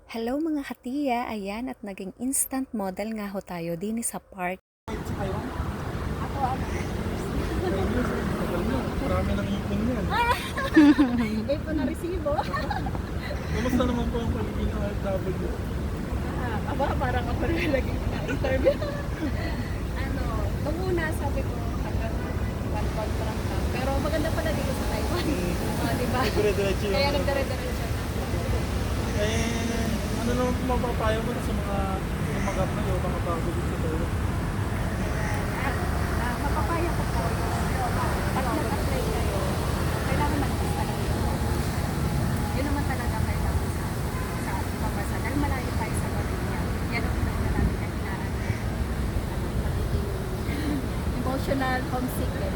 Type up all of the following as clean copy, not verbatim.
Hello mga katiya, ayan at naging instant model nga ho tayo din sa park. Ako ano? Marami nang ipon yan. Ipon na resibo. Kamusta naman po ang pagiging OFW? Aba, parang ako rin lagi na-interview. Nung una sabi ko, hanggang one contract lang. Pero maganda pala dito sa Taiwan. Diba? Dire-diretso yung... Kaya nagdare-diretso na. Ano naman po mapapayo mo sa mga tumagat na yung mga bago dito sa Taiwan? Mapapaya ko po. Pag nag-apply kayo, kailangan mag-test talaga. Yun naman talaga kailangan sa ibang bansa. Dahil malayo tayo sa Pamilya. Yan ang pinag namin na hinaan. Magiging emotional homesick eh.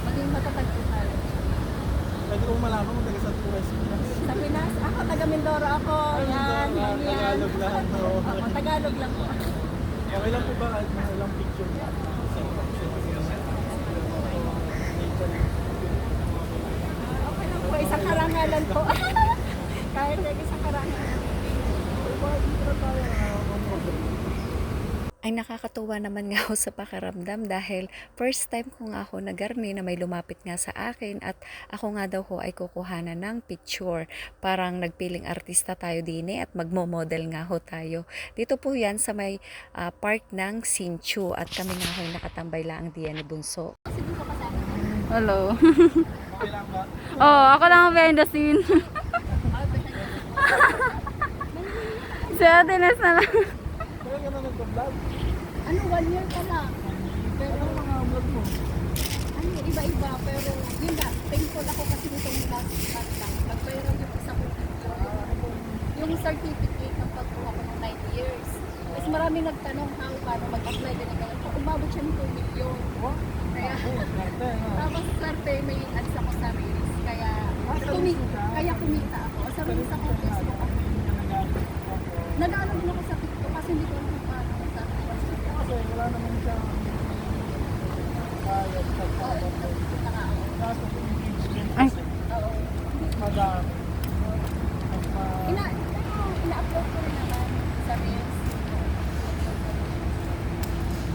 Maging matatag po tayo. Pwede kong malaman kung taga saan po kayo sa Pinas. Sa Pinas, ako taga Mindoro ako. Yan, yan. Tagalog lang. No? Ako, Tagalog lang po. Okay lang po ba kahit mga ilang picture? Okay lang po, isang karangalan po. Kahit isang karangalan. Ay nakakatuwa naman nga ako sa pakiramdam dahil first time ko nga ako nagarni na may lumapit nga sa akin at ako nga daw ho ay kukuhanan ng picture. Parang nagpiling artista tayo din at magmo-model nga ho tayo. Dito po yan sa may park ng Sinchu at kami nga ho ay nakatambay lang diyan ni Bunso. Hello. Okay lang ba? Oh, ako lang ang behind the scene. Si Ate Nes na lang. Kaya ka na nag-vlog? Ano, 1 year pa lang. Pero Ano mga vlog mo? ano, iba-iba. Pero yun na, thankful ako kasi nitong last month lang. Nag-viral yung isa ko. Yung certificate ng pagkuha ko ng 9 years. Tapos marami nagtanong how, paano mag-apply, ganyan. Umabot siya ng 2 million. Kaya, tapos swerte, may ads ako sa Reels. Kaya, kumita ako. Sa Reels ako, Facebook ako. Nag-ano din ako sa TikTok kasi hindi ko alam paano sa TikTok. Kasi wala naman siyang kaya sa kaso kung engagement Ay. kasi Oo. madami. Ina-upload ko rin naman sa Reels.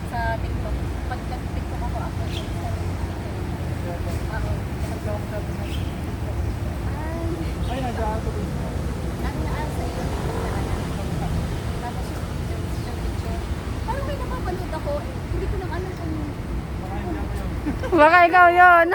Sa TikTok. Pag nag-TikTok ako, upload ko sa Reels. Ako. Ay, nag-aato rin. Naglaan sa iyo. Tapos yung picture. Parang may napapanood ako. Hindi ko nang alam kung Baka ikaw yon.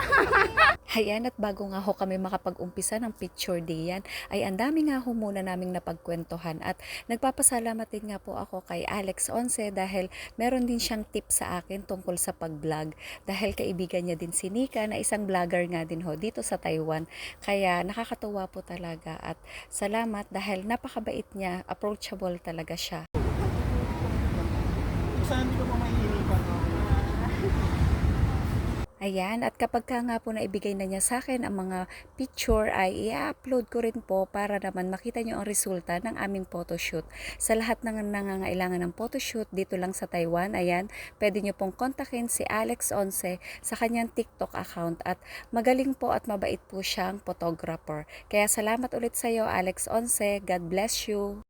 Ayan at bago nga ho kami makapag-umpisa ng picture diyan ay ang dami nga ho muna naming napagkwentuhan at nagpapasalamat din nga po ako kay Alex Once dahil meron din siyang tip sa akin tungkol sa pag-vlog dahil kaibigan niya din si Nika na isang vlogger nga din ho dito sa Taiwan kaya nakakatuwa po talaga at salamat dahil napakabait niya, approachable talaga siya. Saan ko pa mahihilipan? Ayan, at kapag ka nga po naibigay na niya sa akin ang mga picture ay i-upload ko rin po para naman makita nyo ang resulta ng aming photoshoot. Sa lahat ng nangangailangan ng photoshoot dito lang sa Taiwan, ayan, pwede nyo pong kontakin si Alex Once sa kanyang TikTok account at magaling po at mabait po siyang photographer. Kaya salamat ulit sa iyo Alex Once, God bless you!